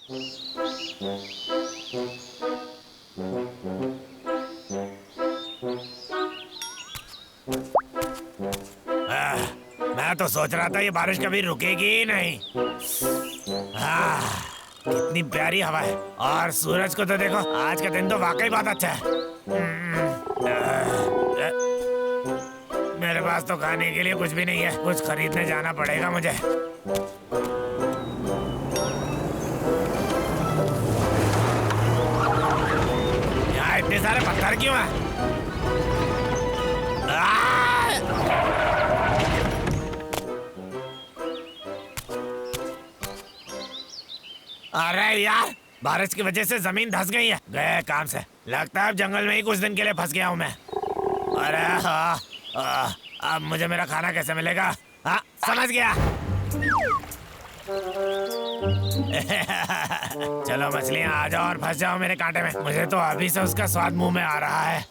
मैं तो सोच रहा था ये बारिश कभी रुकेगी ही नहीं। कितनी प्यारी हवा है और सूरज को तो देखो, आज का दिन तो वाकई बहुत अच्छा है। मेरे पास तो खाने के लिए कुछ भी नहीं है, कुछ खरीदने जाना पड़ेगा मुझे। यहाँ इतने सारे पत्थर क्यों हैं? अरे यार, बारिश की वजह से जमीन धंस गई है। गए काम से, लगता है अब जंगल में ही कुछ दिन के लिए फंस गया हूँ मैं। अरे अब मुझे मेरा खाना कैसे मिलेगा? हाँ, समझ गया। चलो मछलियाँ, आ जाओ और फंस जाओ मेरे कांटे में। मुझे तो अभी से उसका स्वाद मुंह में आ रहा है।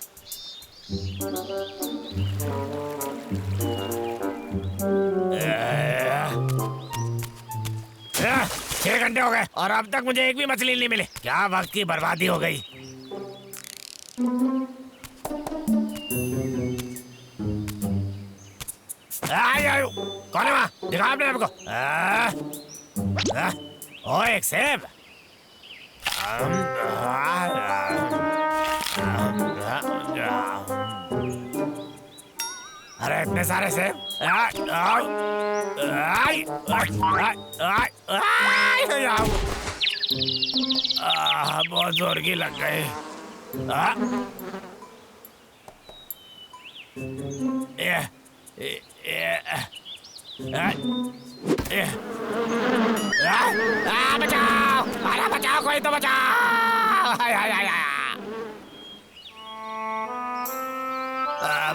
6 घंटे हो गए और अब तक मुझे एक भी मछली नहीं मिली। क्या वक्त की बर्बादी हो गई। कौन है वहाँ? दिखा अपने आप को। ओ, एक सेब। अरे इतने सारे सेब। बहुत जोर की लग गई। बचाओ, अरे बचाओ, कोई तो बचाओ।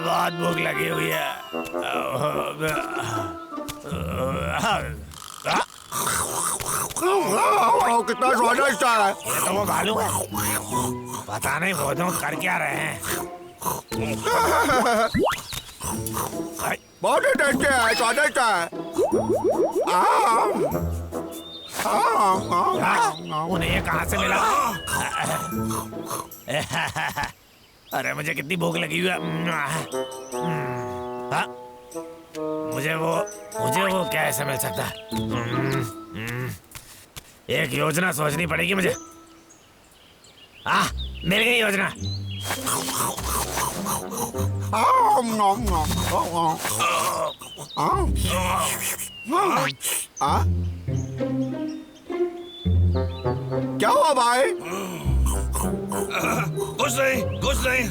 बहुत भूख लगी हुई है। कितना स्वादिष्ट है। ये तो वो भालू है। पता नहीं वो दोनों कर क्या रहे हैं। बहुत ही टेस्टी है, स्वादिष्ट है। उन्हें ये कहाँ से मिला? अरे मुझे कितनी भूख लगी हुई है। मुझे वो कैसे मिल सकता है? एक योजना सोचनी पड़ेगी मुझे। मिल गई योजना। क्या हुआ भाई? कुछ नहीं, कुछ नहीं।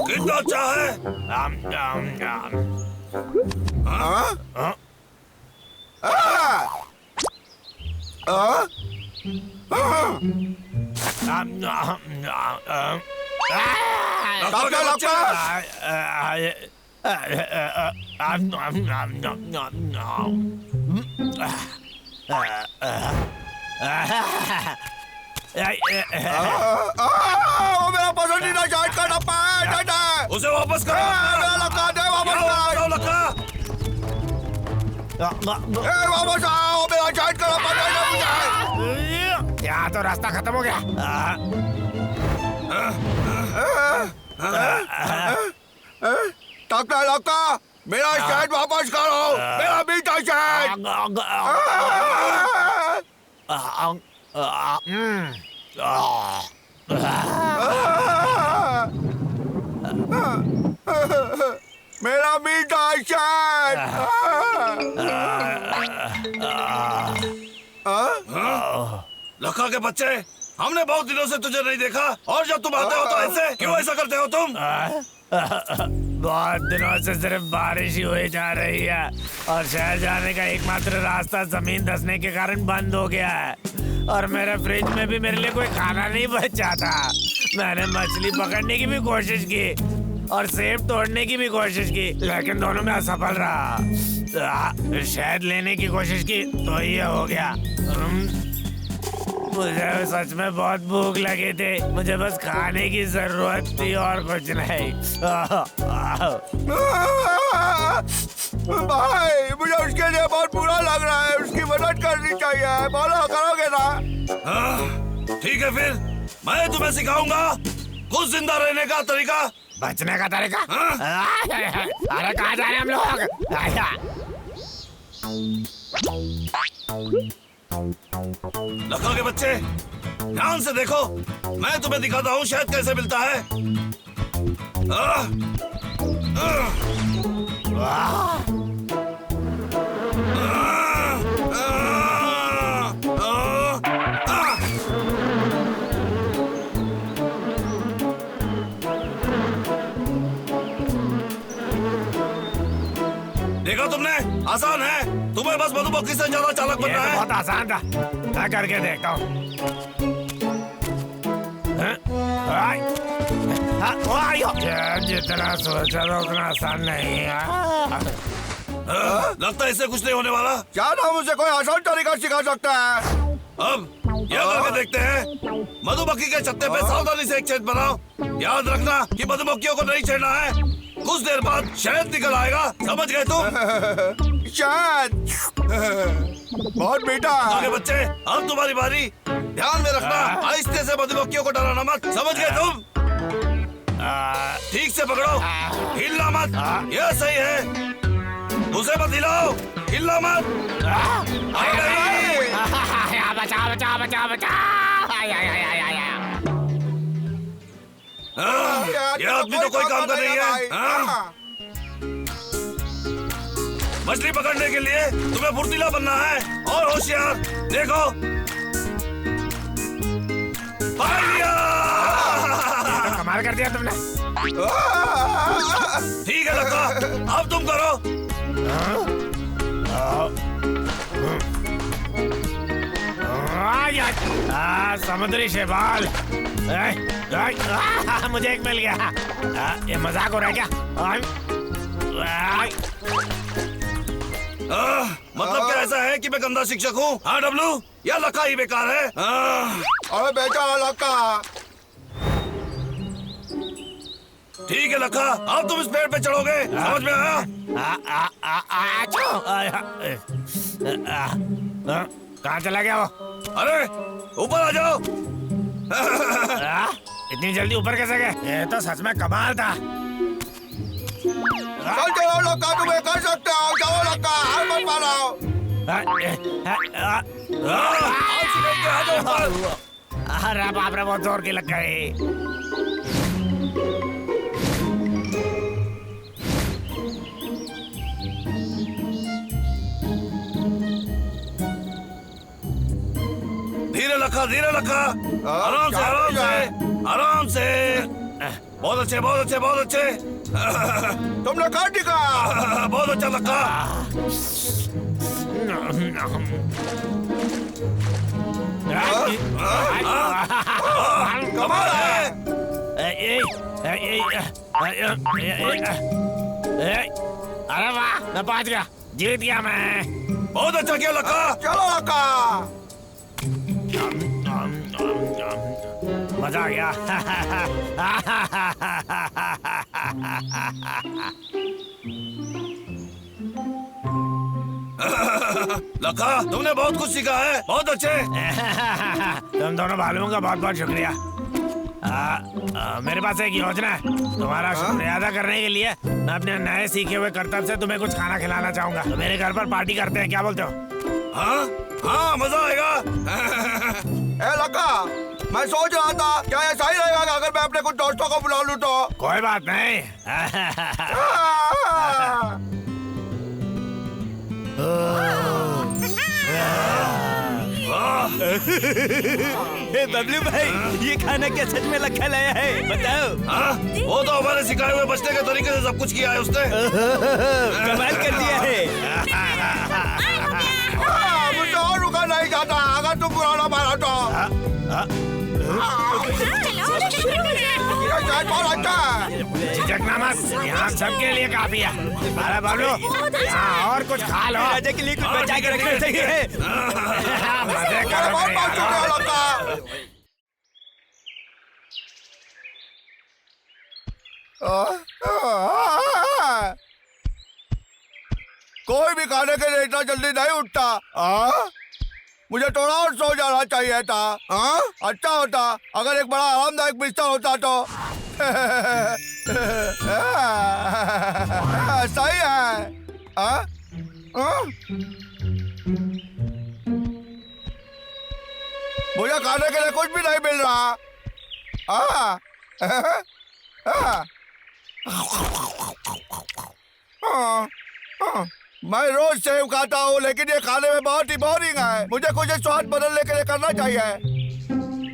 कितना अच्छा है। वो मेरा पसंदीदा चाट का डब्बा है। उसे वापस करो। मेरा लगा दे, वापस करो। वापस आओ, मेरा चाट का डब्बा दे। यहाँ तो रास्ता खत्म हो गया। टकला लका, मेरा शहद वापस करो। मेरा मीठा शहद। मेरा मीठा शहद। लखा के बच्चे, हमने बहुत दिनों से तुझे नहीं देखा और जब तुम आते हो तो ऐसे क्यों ऐसा करते हो तुम? बहुत दिनों से सिर्फ बारिश ही हुई जा रही है और शहर जाने का एकमात्र रास्ता जमीन धंसने के कारण बंद हो गया है और मेरे फ्रिज में भी मेरे लिए कोई खाना नहीं बचा था। मैंने मछली पकड़ने की भी कोशिश की और सेब तोड़ने की भी कोशिश की, लेकिन दोनों में असफल रहा। फिर शहद लेने की कोशिश की तो ये हो गया। मुझे सच में बहुत भूख लगी थी, मुझे बस खाने की जरूरत थी और कुछ नहीं। भाई मुझे उसके लिए बहुत बुरा लग रहा है, उसकी मदद करनी चाहिए। बोलो करोगे ना? ठीक है फिर मैं तुम्हें सिखाऊंगा कुछ जिंदा रहने का तरीका। बचने का तरीका? अरे कहाँ जा रहे हैं हम लोग? लखा के बच्चे ध्यान से देखो, मैं तुम्हें दिखाता हूँ शहद कैसे मिलता है। देखा तुमने, आसान है। तुम्हें बस मधुमक्खी से ज्यादा चालाक बनना है। बहुत आसान था, मैं करके देखता हूँ। जितना सोचा था उतना आसान नहीं है। लगता है इससे कुछ नहीं होने वाला। क्या ना मुझे कोई आसान तरीका सिखा सकता है? अब यह करके देखते हैं। मधुमक्खी के छत्ते पे सावधानी से एक छेद बनाओ। याद रखना कि मधुमक्खियों को नहीं छेड़ना है। कुछ देर बाद शहद निकल आएगा, समझ गए तुम? शहद बहुत मीठा। आगे बच्चे अब तुम्हारी बारी। ध्यान में रखना, आहिस्ते से मधुमक्खियों को डराना मत, समझ गए तुम? ठीक से पकड़ो, हिलना मत। यह सही है, उसे मत हिलाओ, हिलना मत। बचा बचा बचा बचा। यह आदमी तो कोई काम कर रही है। मछली पकड़ने के लिए तुम्हें फुर्तीला बनना है और होशियार। देखो, पकड़ लिया। कमाल कर दिया तुमने। ठीक है लड़का, अब तुम करो। समुद्री शैवाल। मुझे एक मिल गया। ये मजाक हो रहा है क्या? मतलब क्या ऐसा है कि मैं गंदा शिक्षक हूँ? हाँ डब्लू, या लड़का ही बेकार है। अरे बेटा लड़का। ठीक है लखा, अब तुम इस पेड़ पे चढ़ोगे, समझ में आया? कहाँ चला गया वो? अरे ऊपर आ जाओ। इतनी जल्दी ऊपर कैसे गए? ये तो सच में कमाल था। चलो लड़का, तुम्हें कर सकते हो। चलो लड़का, हार मत मारो। अरे बाप रे, बहुत जोर की लग गई। धीरे लखा, धीरे लखा, आराम से, आराम से, आराम से। बहुत अच्छे, बहुत अच्छे, बहुत अच्छे। तुमने कर दिखा। बहुत अच्छा लखा। कमाल है। अरे वाह, मैं पहुंच गया, जीत गया मैं। बहुत अच्छा किया लखा। चलो लड़का। मजा आ गया। लखा, तुमने बहुत कुछ सीखा है, बहुत अच्छे। तुम दोनों भालुओं का बहुत बहुत शुक्रिया। मेरे पास एक योजना है। तुम्हारा शुक्रिया अदा करने के लिए मैं अपने नए सीखे हुए कर्तव्य से तुम्हें कुछ खाना खिलाना चाहूंगा। तो मेरे घर पर पार्टी करते हैं, क्या बोलते हो? हाँ हाँ, मजा आएगा। ए लड़का, मैं सोच रहा था क्या ये सही रहेगा कि अगर मैं अपने कुछ दोस्तों को बुला लूं तो? कोई बात नहीं। बबलू भाई, ये खाना क्या सच में लखा लाया है? बताओ। हाँ? वो तो हमारे सिखाए हुए बचने के तरीके से सब कुछ किया है उसने। कमाल कर दिया है। मुझे और रुका नहीं जाता अगर तुम पुराना मारा तो। बहुत अच्छा है। झिझकना मत, यहाँ सबके लिए काफी है। अरे बाबू, यहाँ और कुछ खा लो। राजा के लिए कुछ बचा के रखना चाहिए। मजे मुझे करो बहुत मेरे बात यार। सुनने लगा। कोई भी खाने के लिए इतना जल्दी नहीं उठता। मुझे थोड़ा और सो जाना चाहिए था। अच्छा होता अगर एक बड़ा आरामदायक बिस्तर होता तो। सही है। मुझे खाने के लिए कुछ भी नहीं मिल रहा। मैं रोज सेव खाता हूँ लेकिन ये खाने में बहुत ही बोरिंग है। मुझे कुछ स्वाद बदलने के लिए करना चाहिए।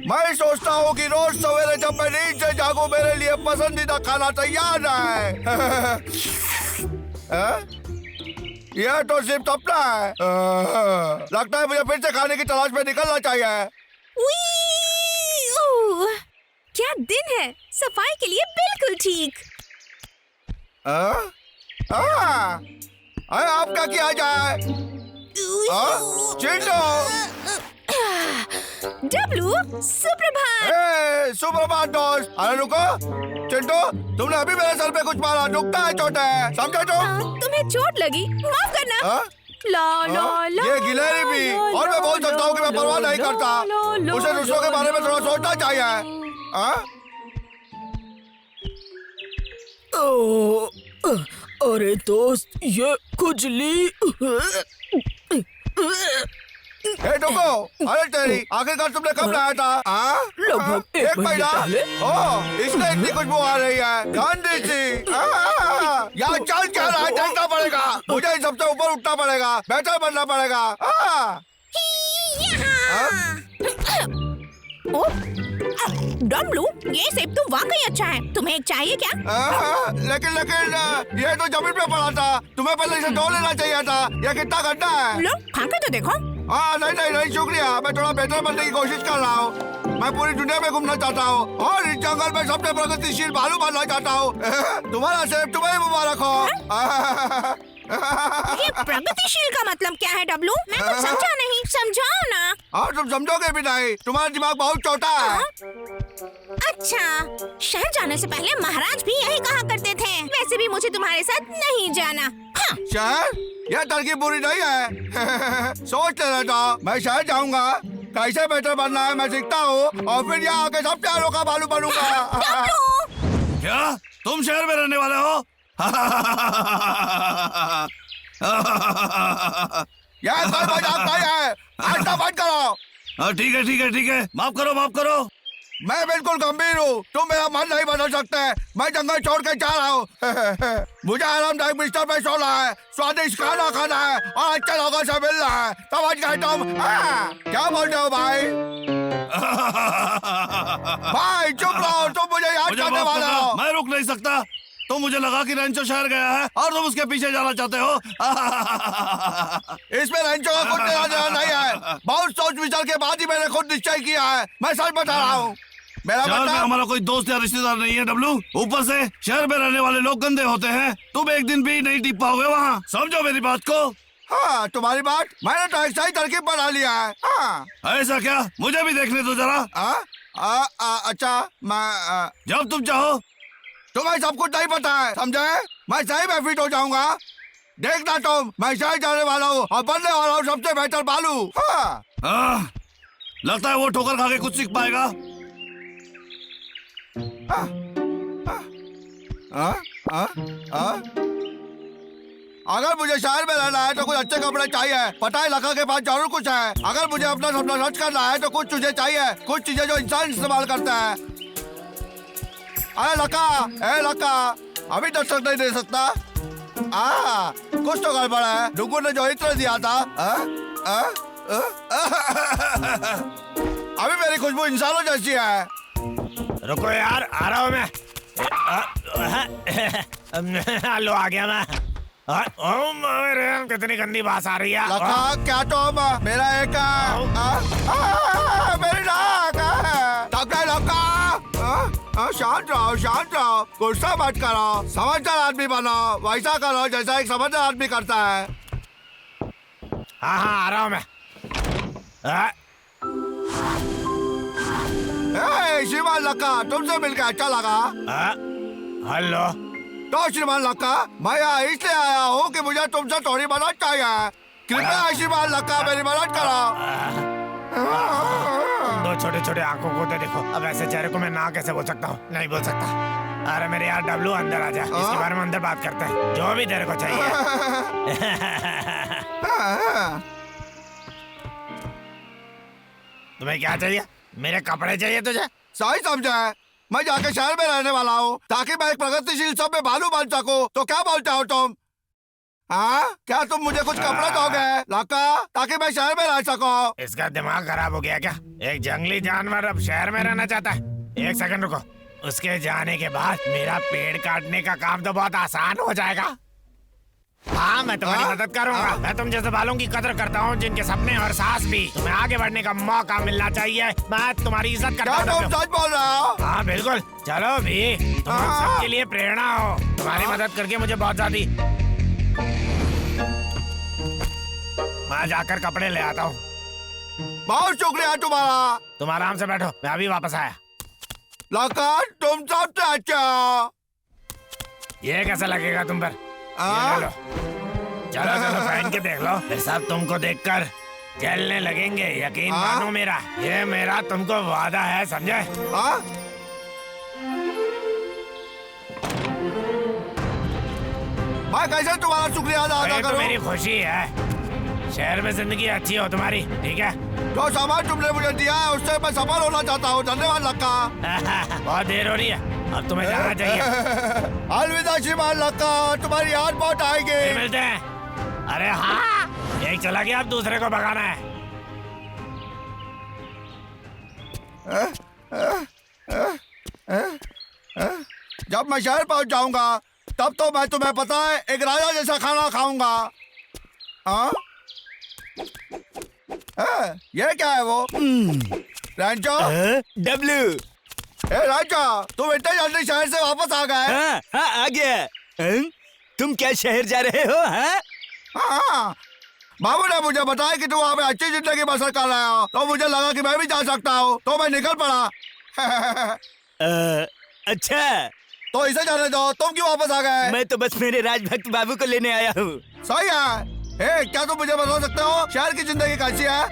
मैं सोचता हूँ कि रोज सवेरे जब मैं नींद से जागूं मेरे लिए पसंदीदा खाना तैयार है। यह तो सिर्फ सपना है। लगता है मुझे फिर से खाने की तलाश में निकलना चाहिए। क्या दिन है, सफाई के लिए बिल्कुल ठीक। अब क्या किया जाए? चिंटू, डब्लू, सुप्रभात। सुप्रभात दोस्त। अरे रुको चिंटू, तुमने अभी मेरे सर पे कुछ मारा। दुखता है, चोट है, समझे तुम? तुम्हें चोट लगी, माफ करना। ला ला ला ये गिलहरी भी। और मैं बोल सकता हूँ कि मैं परवाह नहीं करता। उसे दूसरों के बारे में थोड़ा सोचना चाहिए। अरे दोस्त, ये खुजली। रुको, अरे तेरी आखिरकार तुमने कब लाया था? लगभग एक महीने पहले। इसलिए इतनी खुशबू आ रही है, गंदी सी। यहाँ चल क्या रहा है, देखना पड़ेगा। मुझे इन सबसे ऊपर उठना पड़ेगा, बेहतर बनना पड़ेगा। डब्लू, ये सेब तो वाकई अच्छा है। तुम्हें चाहिए क्या? लेकिन ये तो जमीन पे पड़ा था। तुम्हें पहले इसे धो लेना चाहिए था। यह कितना गंदा है। लो, खा के तो देखो। नहीं शुक्रिया। मैं थोड़ा बेहतर बनने की कोशिश कर रहा हूँ। मैं पूरी दुनिया में घूमना चाहता हूँ और इस जंगल में सबसे प्रगतिशील भालू बनना चाहता हूँ। तुम्हारा सेब तुम्हें मुबारक हो। ये प्रगतिशील का मतलब क्या है डब्लू? मैं कुछ समझा नहीं, समझाओ ना। तुम समझोगे भी नहीं, तुम्हारा दिमाग बहुत छोटा है। अच्छा, शहर जाने से पहले महाराज भी यही कहा करते थे। वैसे भी मुझे तुम्हारे साथ नहीं जाना। शहर? यह तरकीब बुरी नहीं है। सोच लेना था, मैं शहर जाऊंगा, कैसे बेहतर बनना है मैं सीखता हूँ और फिर यहाँ आके सब प्यारों का भालू बनूंगा। क्या तुम शहर में रहने वाले हो? यह कोई मजाक नहीं है। आज तो बंद करो। ठीक है, माफ करो। मैं बिल्कुल गंभीर हूँ। तुम मेरा मन नहीं बदल सकते। मैं जंगल छोड़ के जा रहा हूँ। मुझे आरामदायक बिस्तर पे सोना है, स्वादिष्ट खाना खाना है और अच्छे लोगों से मिलना है। समझ गए तुम? क्या बोल रहे हो भाई? भाई चुप रहो, तुम मुझे याद करने वाले हो। मैं रुक नहीं सकता। तो मुझे लगा कि रेंचो शहर गया है और तुम उसके पीछे जाना चाहते हो। इसमें रेंचो का कुछ लेना देना नहीं है। बहुत सोच विचार के बाद ही मैंने खुद निश्चय किया है। मैं सच बता रहा हूँ। मेरा शहर में मतलब हमारा कोई दोस्त या रिश्तेदार नहीं है डब्लू। ऊपर से शहर में रहने वाले लोग गंदे होते हैं। तुम एक दिन भी नहीं टिक पाओगे वहाँ। समझो मेरी बात को। हाँ, तुम्हारी बात मैंने तो एक सही तरकीब बना लिया है। ऐसा क्या? मुझे भी देखने दो जरा। अच्छा, मैं जब तुम चाहो। तुम्हें सब कुछ नहीं पता है, समझे? मैं सही में फिट हो जाऊंगा। देखना तुम, मैं शहर जाने वाला हूँ और बनने वाला हूँ सबसे बेहतर भालू। लगता है वो ठोकर खा के कुछ सीख पाएगा। अगर मुझे शहर में रहना है तो कुछ अच्छे कपड़े चाहिए। पता है लका के पास जरूर कुछ है। अगर मुझे अपना सपना सच करना है तो कुछ चीजें चाहिए, कुछ चीजें जो इंसान इस्तेमाल करता है। अरे लका, अभी दस्तक नहीं दे सकता। कुछ तो गड़बड़ है। डुगू ने जो इत्र दिया था। अभी मेरी खुशबू इंसानों जैसी है। रुको यार, आ रहा हूँ मैं। लो आ गया मैं। कितनी गंदी बात आ रही है। लका, क्या तुम मेरा एक मेरी नाक। लका, शांत रहो, गुस्सा मत करो, समझदार आदमी बनो। वैसा करो जैसा एक समझदार आदमी करता है। हाँ, आ रहा हूँ मैं। आ, श्रीमान लक्का, तुमसे मिलकर अच्छा लगा। हेलो। तो श्रीमान लक्का, मैं यहाँ इसलिए आया हूँ कि मुझे तुमसे थोड़ी मदद चाहिए। कृपया श्रीमान लक्का मेरी मदद करो। दो छोटे छोटे आंखों को तो देखो। अब ऐसे चेहरे को मैं ना कैसे बोल सकता हूँ? नहीं बोल सकता। अरे मेरे यार डब्लू, अंदर आ जा। इसके बारे में अंदर बात करते हैं, जो भी तेरे को चाहिए। तुम्हें क्या चाहिए? मेरे कपड़े चाहिए तुझे? सही समझा है। मैं जाके शहर में रहने वाला हूँ ताकि मैं एक प्रगतिशील सब में भालू बन सकूँ। तो क्या बोलते हो तुम? हाँ, क्या तुम मुझे कुछ कपड़े दोगे लक्का, ताकि मैं शहर में रह सकूँ? इसका दिमाग खराब हो गया क्या? एक जंगली जानवर अब शहर में रहना चाहता है? एक सेकंड रुको। उसके जाने के बाद मेरा पेड़ काटने का काम तो बहुत आसान हो जाएगा। हाँ, मैं तुम्हारी मदद करूंगा। मैं तुम जैसे बालों की कदर करता हूँ, जिनके सपने और सांस भी। तुम्हें आगे बढ़ने का मौका मिलना चाहिए। मैं तुम्हारी इज्जत करता हूँ। क्या तुम सच बोल रहे हो? हाँ बिल्कुल। चलो भी, तुम हम सबके लिए प्रेरणा हो। तुम्हारी मदद करके मुझे बहुत ज्यादा। मैं जाकर कपड़े ले आता हूँ। बहुत शुक्रिया तुम्हारा। तुम आराम से बैठो, मैं अभी वापस आया। लक्का, तुम सबसे अच्छा हो। ये कैसा लगेगा तुम पर? ये ले लो। चलो चलो पहन के देख लो, फिर सब तुमको देखकर जलने लगेंगे। यकीन मानो मेरा, ये मेरा तुमको वादा है, समझे? मैं कैसे तुम्हारा शुक्रिया अदा करूं? तो मेरी खुशी है। शहर में जिंदगी अच्छी हो तुम्हारी, ठीक है? जो सामान तुमने मुझे दिया है उससे मैं सफल होना चाहता हूँ। धन्यवाद लक्का। बहुत देर हो रही है, अब तुम्हें जाना चाहिए। अलविदा श्रीमान लक्का, तुम्हारी याद बहुत आएगी। फिर मिलते हैं। अरे हाँ, एक चला गया, अब दूसरे को भगाना है। जब मैं शहर पहुंच जाऊंगा तब तो मैं, तुम्हें पता है, एक राजा जैसा खाना खाऊंगा। हाँ? ये क्या है वो? रैंचो? डब्लू। राजा, तुम इतने जल्दी शहर से वापस आ गए? हाँ, आ गया। तुम क्या शहर जा रहे हो? हाँ, बाबू ने मुझे बताया कि तुम वहाँ पे अच्छी जिंदगी बसर कर रहे हो, तो मुझे लगा कि मैं भी जा सकता हूँ, तो मैं निकल पड़ा। अच्छा, तो इसे जाने दो। तुम क्यों वापस आ गए? मैं तो बस मेरे राजभक्त बाबू को लेने आया हूँ। सही है। क्या तुम मुझे बता सकते हो शहर की जिंदगी कैसी है?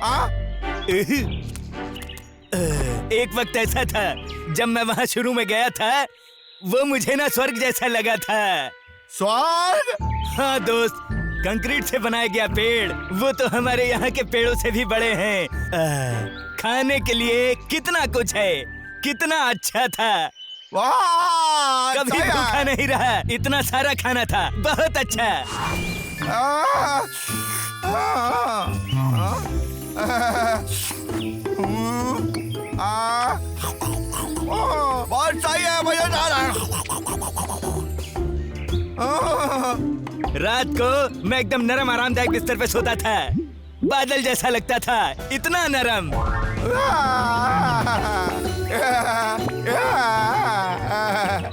एक वक्त ऐसा था जब मैं वहाँ शुरू में गया था, वो मुझे ना स्वर्ग जैसा लगा था। स्वर्ग? हाँ दोस्त, कंक्रीट से बनाया गया पेड़, वो तो हमारे यहाँ के पेड़ों से भी बड़े हैं। खाने के लिए कितना कुछ है, कितना अच्छा था। वाह, कभी भूखा नहीं रहा, इतना सारा खाना था, बहुत अच्छा। बहुत सही है, मजेदार है। रात को मैं एकदम नरम आरामदायक बिस्तर पे सोता था, बादल जैसा लगता था, इतना नरम।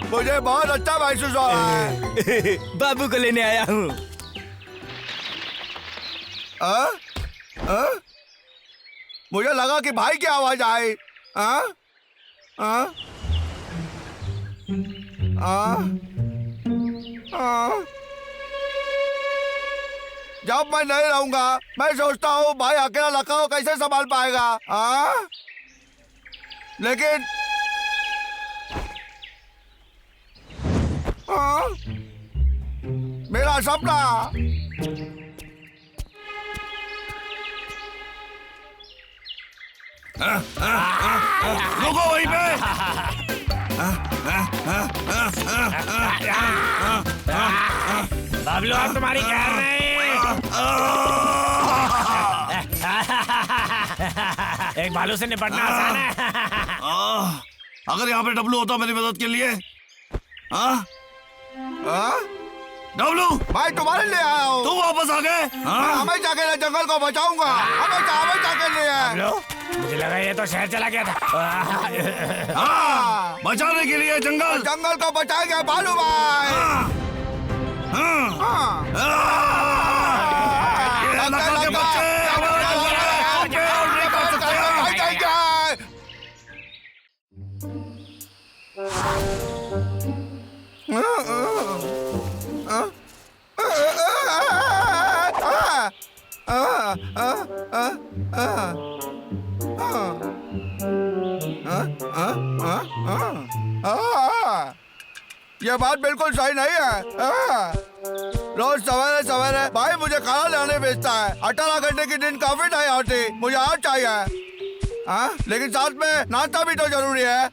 मुझे बहुत अच्छा महसूस हो रहा है। बाबू को लेने आया हूँ। मुझे लगा कि भाई की आवाज आई। जब मैं नहीं रहूंगा मैं सोचता हूँ भाई अकेला लक्का को कैसे संभाल पाएगा। लेकिन मेरा सपना। रुको वहीं पे। बाबलू, अब तुम्हारी खैर नहीं। एक भालू से निपटना आसान है। अगर यहाँ पे डब्लू होता मेरी मदद के लिए। डब्लू, मैं तुम्हारे लिए आया हूँ। तू वापस आ गए? हमें जाके जंगल को बचाऊंगा। हमें जाके लिए। मुझे लगा ये तो शहर चला गया था। बचाने के लिए जंगल को बचाएंगे भालू भाई। लक्का के बच्चे ये बात बिल्कुल सही नहीं है। रोज सवेरे सवेरे भाई मुझे खाना लाने भेजता है। 18 घंटे की दिन काफी नहीं आती, मुझे आज चाहिए। लेकिन साथ में नाश्ता भी तो जरूरी है।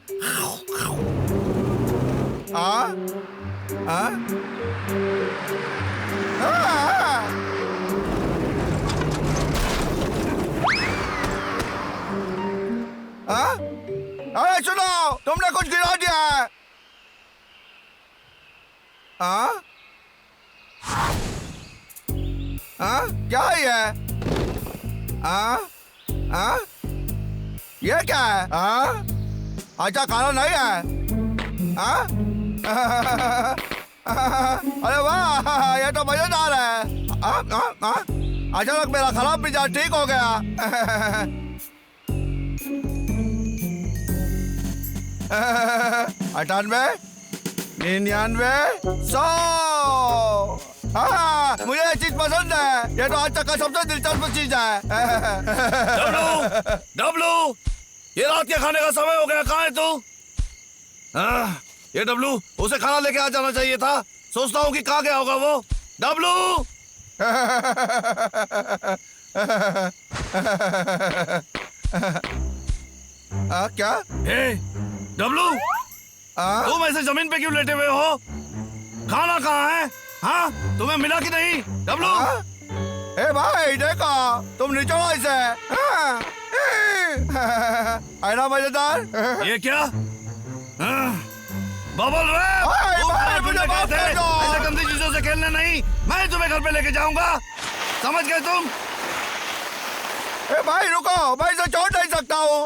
अरे सुनो, तुमने कुछ गिरा दिया है। क्या है ये? ये क्या है? अच्छा खाना नहीं है? अरे वाह, ये तो मजेदार है। अचानक मेरा खराब मिजाज ठीक हो गया। 98, 99, 100। मुझे ये चीज पसंद है। ये तो आज तक का सबसे दिलचस्प चीज है। डब्लू, ये रात के खाने का समय हो गया। कहाँ है तू? ये डब्लू, उसे खाना लेके आ जाना चाहिए था। सोचता हूँ कि कहाँ गया होगा वो। डब्लू, क्या? हे डब्लू, तुम ऐसे जमीन पे क्यों लेटे हुए हो? खाना कहाँ है? हाँ, तुम्हें मिला कि नहीं? डब्लू, ए भाई देखो, तुम निचोड़ो इसे। है ना मजेदार? ये क्या? Bubble wrap! तुम खाना ढूंढने गए थे। ऐसे गंदी चीजों से खेलने नहीं। मैं तुम्हें घर पे लेके जाऊंगा। समझ गए तुम? ए भाई रुको, मैं इसे छोड़ नहीं सकता हूँ।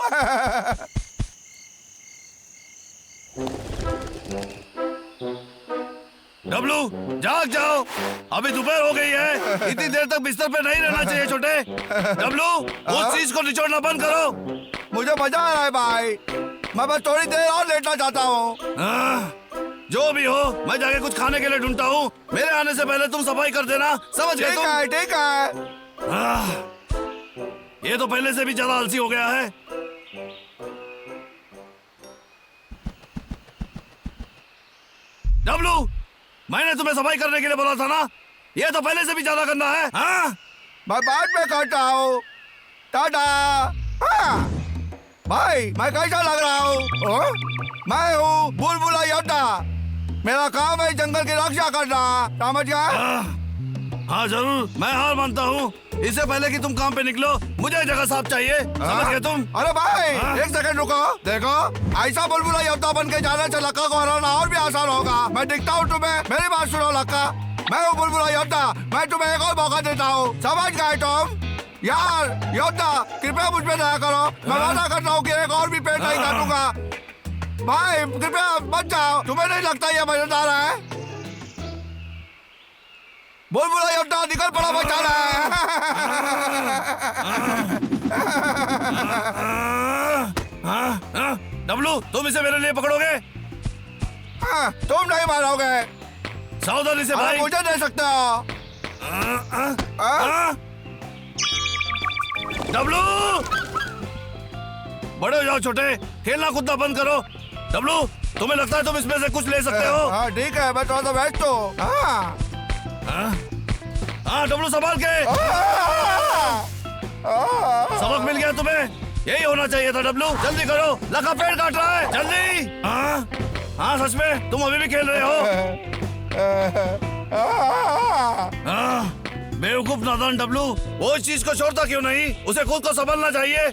डब्लू, जाग जाओ। अभी दोपहर हो गई है। इतनी देर तक बिस्तर पे नहीं रहना चाहिए छोटे। डब्लू, उस चीज को निचोड़ना बंद करो। मुझे मजा आ रहा है भाई। मैं बस थोड़ी देर और लेटना चाहता हूँ। जो भी हो, मैं जाके कुछ खाने के लिए ढूंढता हूँ। मेरे आने से पहले तुम सफाई कर देना। समझ गए तुम? ठीक है। ये तो पहले से भी ज्यादा आलसी हो गया है। डब्लू, मैंने तुम्हें सफाई करने के लिए बोला था ना। ये तो पहले से भी ज्यादा करना है। मैं बाद में करता हूँ। टाटा। भाई मैं कैसा लग रहा हूँ? मैं हूँ बुलबुला योद्धा। मेरा काम है जंगल की रक्षा करना। समझ गया? हाँ जरूर, मैं हार मानता हूँ। इससे पहले कि तुम काम पे निकलो, मुझे जगह साफ चाहिए। समझ गए तुम? अरे भाई एक सेकंड रुको। देखो, ऐसा बुलबुला योद्धा बन के जाने से लक्का को हराना और भी आसान होगा। मैं दिखता हूँ तुम्हें। मेरी बात सुनो लक्का, मैं हूँ बुलबुला योद्धा। मैं तुम्हें एक और मौका देता हूँ। समझ गए तुम? यार योद्धा, कृपया मुझ पे दया करो। मैं वादा करता हूँ कि एक और भी पेड़ नहीं काटूंगा। भाई कृपया मत जाओ। तुम्हें नहीं लगता ये मजेदार है? बुलबुला योद्धा निकल पड़ा, बचा रहा है। डब्लू, तुम इसे मेरे लिए पकड़ोगे? तुम नहीं मारोगे। सावधानी से भाई। मुझे दे सकते हो। डब्लू, बड़े हो जाओ छोटे। खेलना कूदना बंद करो। डब्लू, तुम्हें लगता है तुम इसमें से कुछ ले सकते हो? हाँ ठीक है, मैं थोड़ा सा बैठ हूँ। हाँ डब्लू, संभाल के। सबक मिल गया तुम्हें। यही होना चाहिए था डब्लू। जल्दी करो, लगा पेड़ काट रहा है। जल्दी। हाँ सच में तुम अभी भी खेल रहे हो? बेवकूफ नादान डब्लू, वो इस चीज को छोड़ता क्यों नहीं? उसे खुद को संभालना चाहिए।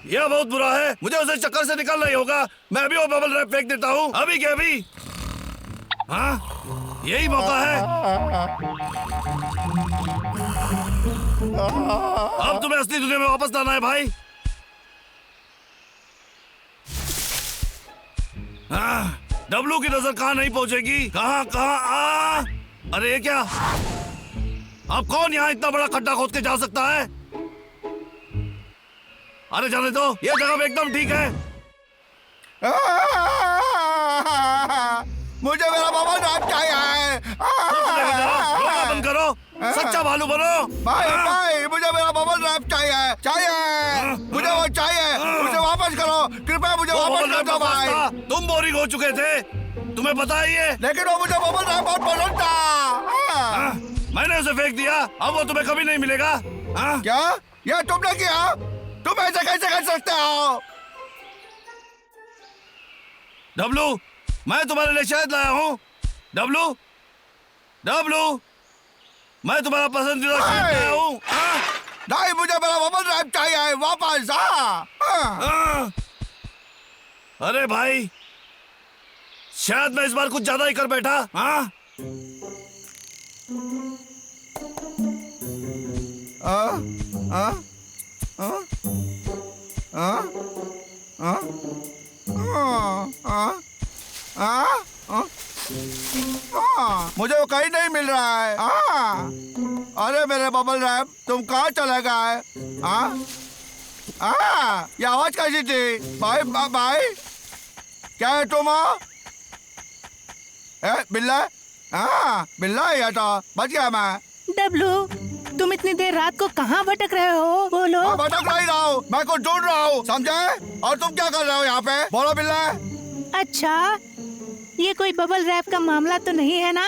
यह बहुत बुरा है। मुझे उसे चक्कर से निकालना ही होगा। मैं अभी वो बबल रैप फेंक देता हूँ। अभी के अभी। यही मौका है। अब तुम्हें असली दुनिया में वापस लाना है भाई। डब्लू की नजर कहाँ नहीं पहुंचेगी। कहाँ? अरे ये क्या? अब कौन यहाँ इतना बड़ा खड्डा खोद के जा सकता है? अरे जाने दो, ये जगह एकदम ठीक है। सच्चा भालू बनो। भाई भाई मुझे मेरा बबल रैप चाहिए, मुझे वो चाहिए, मुझे वापस करो कृपया, मुझे वापस कर दो भाई। तुम बोरिंग हो चुके थे, तुम्हें पता ही है। लेकिन वो मुझे बबल रैप बहुत पसंद था। मैंने उसे फेंक दिया, अब वो तुम्हें कभी नहीं मिलेगा। क्या ये तुमने किया? तुम ऐसे कैसे कर सकते हो? डब्लू, मैं तुम्हारे लिए शहद लाया हूँ। डब्लू, डब्लू, मैं तुम्हारा पसंदीदा शहद लाया हूँ। नहीं, मुझे मेरा बबल रैप चाहिए वापस। अरे भाई, शायद मैं इस बार कुछ ज्यादा ही कर बैठा। मुझे वो कहीं नहीं मिल रहा है। अरे मेरे बबल रैप, तुम कहाँ चले गए? ये आवाज कैसी थी? भाई भाई, क्या है तुम? बिल्ला? बिल्ला ही था, बच गया मैं। डब्लू, तुम इतनी देर रात को कहाँ भटक रहे हो? बोलो। मैं भटक नहीं रहा हूँ, मैं कुछ ढूंढ रहा हूँ, समझे? और तुम क्या कर रहे हो यहाँ पे? बोलो बिल्ला। अच्छा, ये कोई बबल रैप का मामला तो नहीं है ना?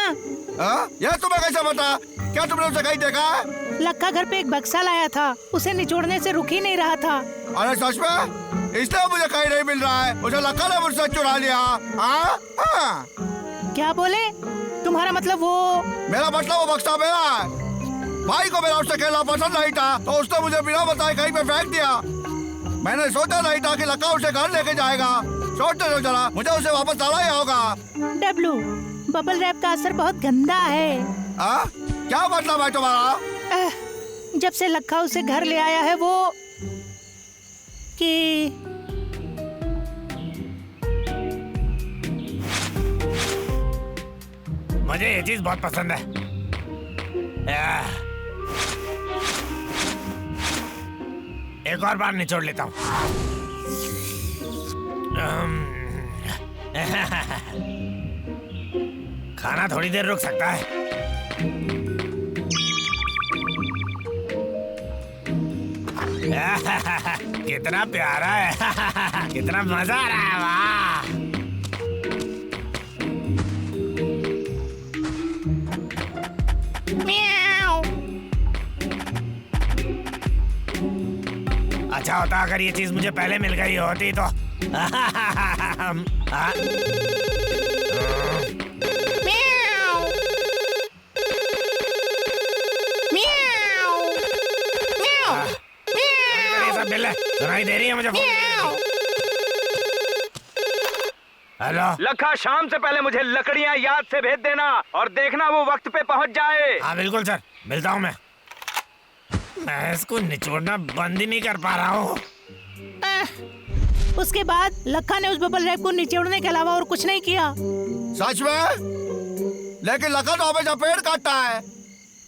यह तुम्हें कैसे पता? क्या तुमने उसे कहीं देखा है? लक्का घर पे एक बक्सा लाया था, उसे निचोड़ने से रुक ही नहीं रहा था। अरे सच में? इसलिए मुझे कहीं नहीं मिल रहा है, उसे लक्का ने मुझसे चुरा लिया। क्या बोले? तुम्हारा मतलब वो? मेरा मतलब वो बक्सा मेरा है। भाई को मेरा उससे खेलना पसंद नहीं था, तो उसने मुझे बिना बताए कहीं पे फेंक दिया। मैंने सोचा नहीं था कि लक्का उसे घर लेके जाएगा। सोचते तो चला, मुझे उसे वापस लाना ही होगा। डब्लू, बबल रैप का असर बहुत गंदा है। क्या मतलब है तुम्हारा? जब से लक्का उसे घर ले आया है वो कि मुझे ये चीज बहुत पसंद है। एक और बार निचोड़ लेता हूँ। खाना थोड़ी देर रुक सकता है। कितना प्यारा है। कितना मजा आ रहा है। वाह, अच्छा होता अगर ये चीज मुझे पहले मिल गई होती तो। सुनाई दे रही है मुझे? हेलो लखा, शाम से पहले मुझे लकड़ियां याद से भेज देना और देखना वो वक्त पे पहुंच जाए। हाँ बिल्कुल सर, मिलता हूँ मैं इसको निचोड़ना बंद ही नहीं कर पा रहा हूँ। उसके बाद लखा ने उस बबल रैप को निचोड़ने के अलावा और कुछ नहीं किया। सच में? लेकिन लखा तो हमेशा पेड़ काटता है।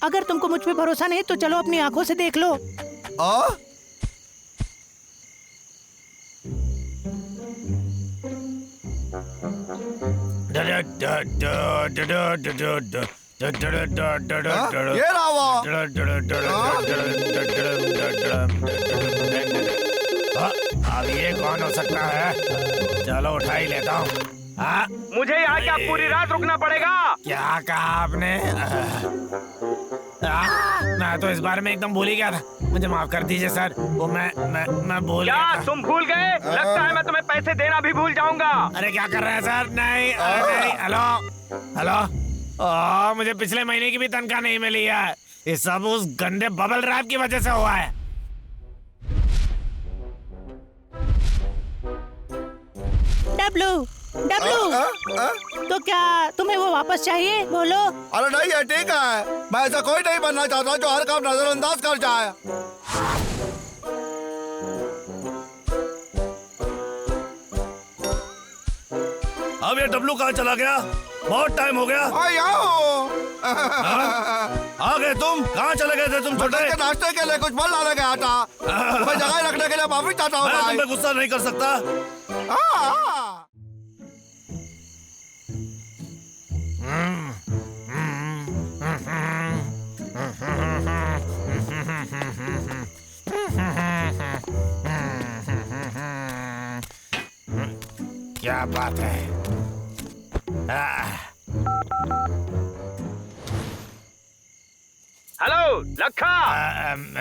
अगर तुमको मुझ पे भरोसा नहीं तो चलो अपनी आंखों से देख लो। ये रहा वो। अब ये कौन हो सकता है? चलो उठा ही लेता हूँ। मुझे यहाँ क्या पूरी रात रुकना पड़ेगा? क्या कहा आपने? मैं तो इस बारे में एकदम भूल ही गया था। मुझे माफ कर दीजिए सर, वो मैं भूल गया था। तुम भूल गए? लगता है मैं तुम्हें पैसे देना भी भूल जाऊंगा। अरे क्या कर रहे हैं सर? नहीं नहीं। हेलो, मुझे पिछले महीने की भी तनख्वाह नहीं मिली है। ये सब उस गंदे बबल रैप की वजह से हुआ है। डब्लू, तो क्या तुम्हें वो वापस चाहिए? बोलो। अरे नहीं है, ठीक है। मैं ऐसा कोई नहीं बनना चाहता जो हर काम नजरअंदाज कर जाए। अब ये डब्लू कहाँ चला गया? बहुत टाइम हो गया। आ गए तुम? कहाँ चले गए थे तुम छोटे? नाश्ते के लिए कुछ फल लाने गया था। मैं जगह रखने के लिए माफी चाहता हूँ। मैं तुम पे गुस्सा नहीं कर सकता। क्या बात है। हेलो लखा।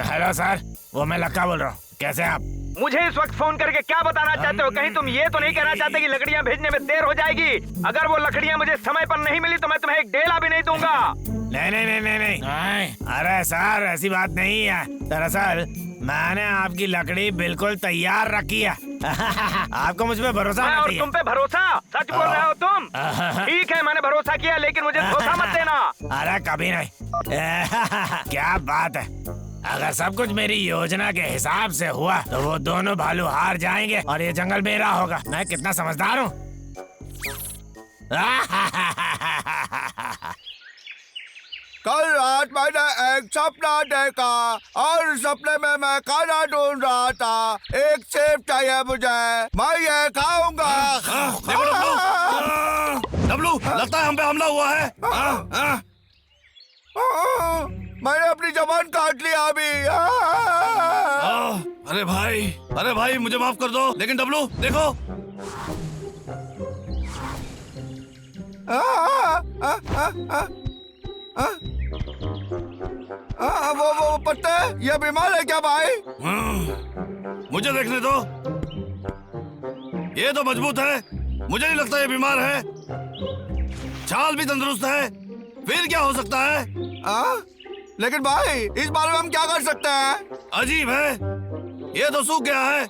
हेलो सर, वो मैं लक्का बोल रहा हूँ। कैसे आप? मुझे इस वक्त फोन करके क्या बताना चाहते हो? कहीं तुम ये तो नहीं कहना चाहते कि लकड़ियाँ भेजने में देर हो जाएगी? अगर वो लकड़ियाँ मुझे समय पर नहीं मिली तो मैं तुम्हें एक डेला भी नहीं दूंगा। नहीं नहीं नहीं नहीं नहीं, अरे सर ऐसी बात नहीं है। दरअसल मैंने आपकी लकड़ी बिल्कुल तैयार रखी है। आपको मुझ पे भरोसा और नहीं है? तुम पे भरोसा? सच बोल रहे हो तुम? ठीक है, मैंने भरोसा किया, लेकिन मुझे धोखा मत देना। अरे कभी नहीं। क्या बात है, अगर सब कुछ मेरी योजना के हिसाब से हुआ तो वो दोनों भालू हार जाएंगे और ये जंगल मेरा होगा। मैं कितना समझदार हूँ। कल रात मैंने एक सपना देखा और सपने में मैं खाना ढूंढ रहा था। एक सेब चाहिए मुझे, मैं ये खाऊंगा। देखो डब्लू, लगता है हम पे हमला हुआ है। मैंने अपनी जबान काट लिया अभी। अरे भाई मुझे माफ कर दो, लेकिन डब्लू देखो। वो पत्ते, ये बीमार है क्या भाई? मुझे देखने दो, ये तो मजबूत है। मुझे नहीं लगता ये बीमार है। चाल भी तंदुरुस्त है, फिर क्या हो सकता है? लेकिन भाई इस बारे में हम क्या कर सकते हैं? अजीब है, ये तो सूख गया है।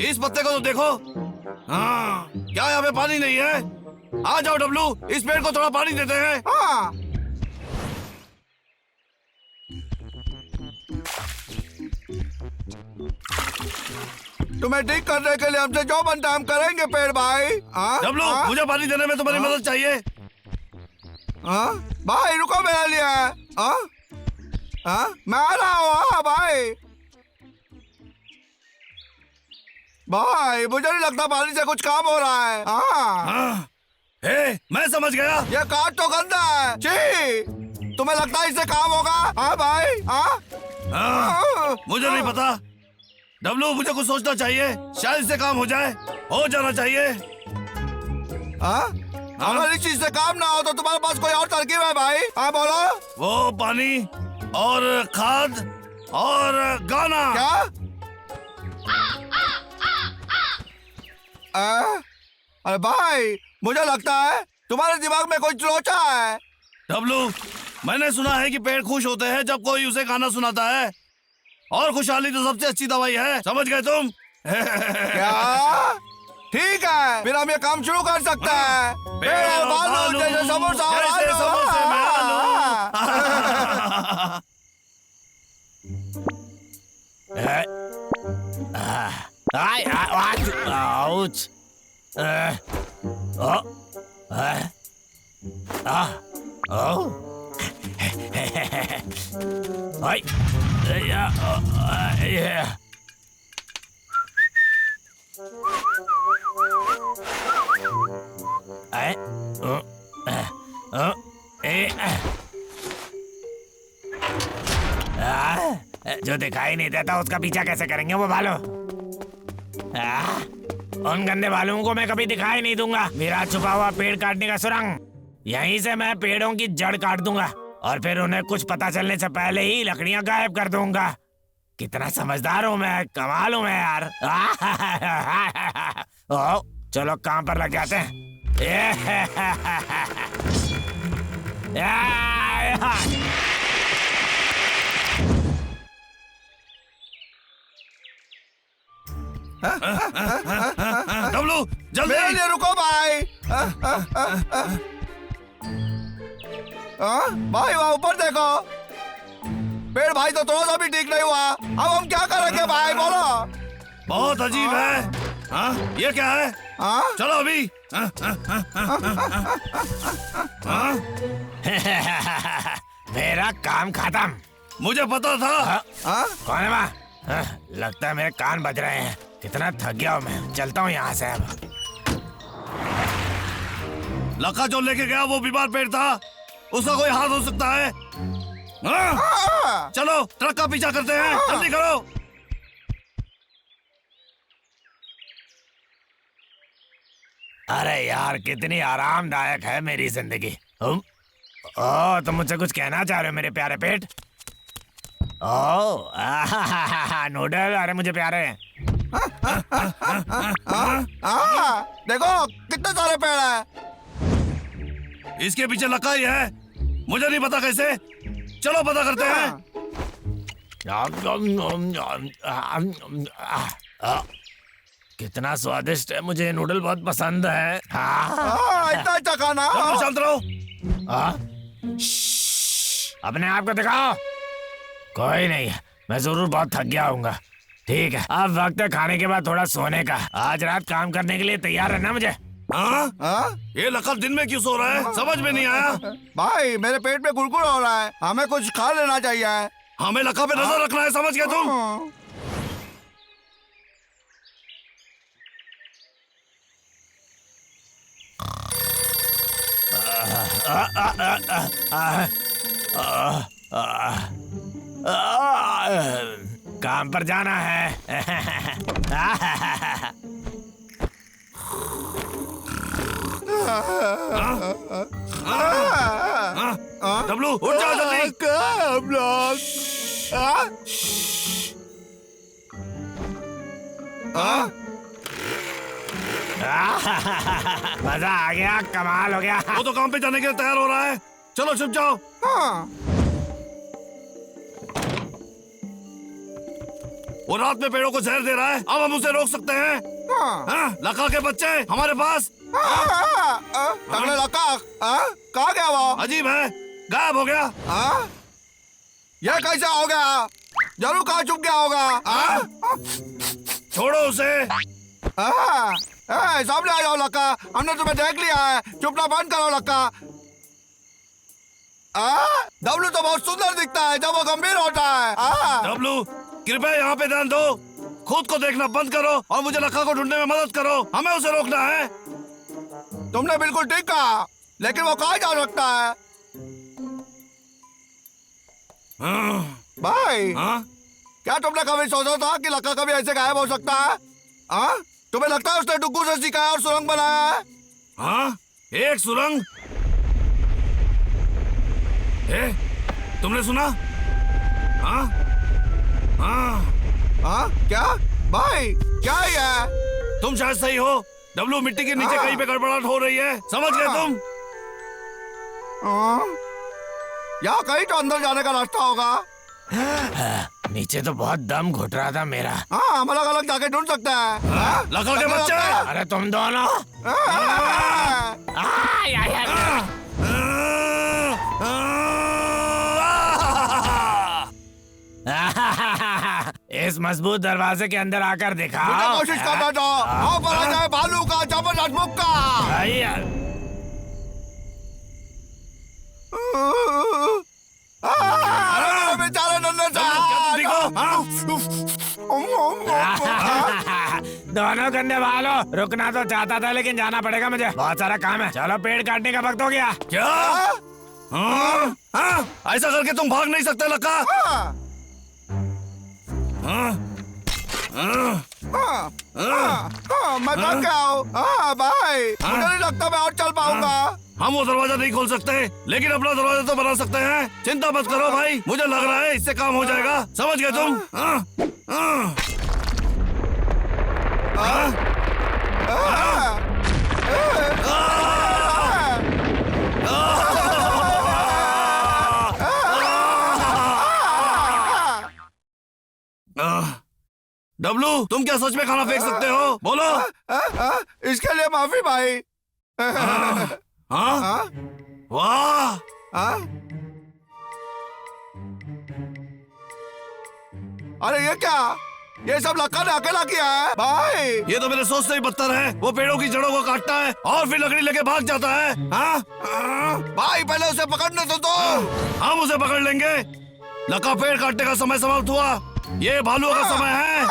इस पत्ते को तो देखो। क्या यहाँ पे पानी नहीं है? आ जाओ डब्लू, इस पेड़ को थोड़ा पानी देते हैं। तुम्हें ठीक करने के लिए हमसे जो बनता हम करेंगे पेड़ भाई। डब्लू, मुझे पानी देने में तुम्हारी मदद चाहिए। भाई रुको मेरे लिए। मैं आ रहा हूँ। भाई भाई मुझे नहीं लगता पानी से कुछ काम हो रहा है। हे, मैं समझ गया। ये काट तो गंदा है। छी, तुम्हें लगता है इससे काम होगा? हाँ भाई। मुझे नहीं पता डब्लू, मुझे कुछ सोचना चाहिए। शायद इससे काम हो जाए, हो जाना चाहिए। अगर इस चीज से काम ना हो तो तुम्हारे पास कोई और तरकीब है भाई? हाँ बोलो। वो पानी और खाद और गाना। क्या? अरे भाई मुझे लगता है तुम्हारे दिमाग में कोई लोचा है। डब्लू, मैंने सुना है कि पेड़ खुश होते हैं जब कोई उसे गाना सुनाता है, और खुशहाली तो सबसे अच्छी दवाई है। समझ गए तुम? क्या? ठीक है, फिर हम ये काम शुरू कर सकते हैं। पेड़ और बालू जैसे समोसा और जैसे आलू। समोसे में आउच। जो दिखाई नहीं देता उसका पीछा कैसे करेंगे वो भालू? उन गंदे भालुओं को मैं कभी दिखाई नहीं दूंगा। मेरा छुपा हुआ पेड़ काटने का सुरंग, यहीं से मैं पेड़ों की जड़ काट दूंगा और फिर उन्हें कुछ पता चलने से पहले ही लकड़ियां गायब कर दूंगा। कितना समझदार हूँ मैं, कमाल हूँ मैं यार। ओ, चलो काम पर लग जाते हैं। डब्लू जल्दी। मेरे लिए रुको भाई। भाई वहाँ ऊपर देखो, पेड़ भाई तो थोड़ा सा भी ठीक नहीं हुआ। अब हम क्या करेंगे भाई बोलो? बहुत अजीब है। ये क्या है? चलो अभी। मेरा काम खत्म। मुझे पता था। कौन है वहाँ? लगता है मेरे कान बज रहे हैं। कितना थक गया हूँ मैं, चलता हूँ यहाँ से अब। लखा जो लेके गया वो बीमार पेड़ था, उसका कोई हाथ हो सकता है? चलो ट्रक का पीछा करते हैं, जल्दी करो। अरे यार कितनी आरामदायक है मेरी जिंदगी। ओ तुम मुझसे कुछ कहना चाह रहे हो मेरे प्यारे पेट? ओ नूडल, अरे मुझे प्यारे हैं। देखो कितने सारे पेड़ हैं। इसके पीछे लका ही है, मुझे नहीं पता कैसे। चलो पता करते हैं। कितना स्वादिष्ट है, मुझे नूडल बहुत पसंद है। इतना अच्छा खाना। शांत रहो। अपने आप को दिखाओ। कोई नहीं, मैं जरूर बहुत थक गया हूँगा। ठीक है, अब वक्त है खाने के बाद थोड़ा सोने का। आज रात काम करने के लिए तैयार रहना मुझे। ये लका दिन में क्यों सो रहा है, समझ में नहीं आया। भाई मेरे पेट में गुड़गुड़ हो रहा है, हमें कुछ खा लेना चाहिए। हमें लका पे नजर रखना है, समझ गए तुम? काम पर जाना है। डब्लू उठ जाओ जल्दी। हम लोग मजा आ गया, कमाल हो गया। वो तो काम पे जाने के लिए तैयार हो रहा है। चलो छुप जाओ। वो रात में पेड़ों को जहर दे रहा है, अब हम उसे रोक सकते हैं। लका के बच्चे हमारे पास। तगड़े लका कहाँ गया वो? अजीब है, गायब हो गया। ये कैसे हो गया? जरूर कहाँ छुप गया होगा। छोड़ो उसे। सामने आ जाओ लका, हमने तुम्हें देख लिया है। चुपना बंद करो लका। डब्लू तो बहुत सुंदर दिखता है जब वो गंभीर होता है। डब्लू कृपया यहाँ पे ध्यान दो, खुद को देखना बंद करो और मुझे लका को ढूंढने में मदद करो। हमें उसे रोकना है। तुमने बिल्कुल ठीक कहा, लेकिन वो कहाँ जा सकता है? भाई क्या तुमने कभी सोचा था कि लका कभी ऐसे गायब हो सकता है? तुम्हें लगता है उसने डुग्गू से सीखा है और सुरंग बनाया है? हाँ, एक सुरंग। तुमने सुना? क्या भाई, क्या है? तुम शायद सही हो। डब्लू मिट्टी के नीचे कहीं पे गड़बड़ाहट हो रही है, समझ गए तुम? यहाँ कहीं तो अंदर जाने का रास्ता होगा। नीचे तो बहुत दम घुट रहा था मेरा। हम अलग अलग जाके ढूंढ सकते हैं। लका के बच्चे। अरे तुम दोनों। इस मजबूत दरवाजे के अंदर आकर दिखाओ। कोशिश करना तो पर आ जाए भालू का जबरदस्त मुक्का। बेचारे नन्हे दोनों कंधे भालो। रुकना तो चाहता था लेकिन जाना पड़ेगा मुझे, बहुत सारा काम है। चलो पेड़ काटने का वक्त हो गया। क्या? ऐसा करके तुम भाग नहीं सकते लका। मैं थक गया हूँ भाई, मुझे नहीं लगता मैं और चल पाऊंगा। हम वो दरवाजा नहीं खोल सकते, लेकिन अपना दरवाजा तो बना सकते हैं। चिंता मत करो भाई, मुझे लग रहा है इससे काम हो जाएगा। समझ गए तुम? डब्लू तुम क्या सच में खाना फेंक सकते हो? बोलो। इसके लिए माफी भाई। वाह। अरे ये क्या? ये सब लक्का ने अकेला किया है भाई। ये तो मेरे सोच से ही बदतर है। वो पेड़ों की जड़ों को काटता है और फिर लकड़ी लेके भाग जाता है। भाई पहले उसे पकड़ने तो हम उसे पकड़ लेंगे। लका पेड़ काटने का समय समाप्त हुआ, ये भालुओं का समय है।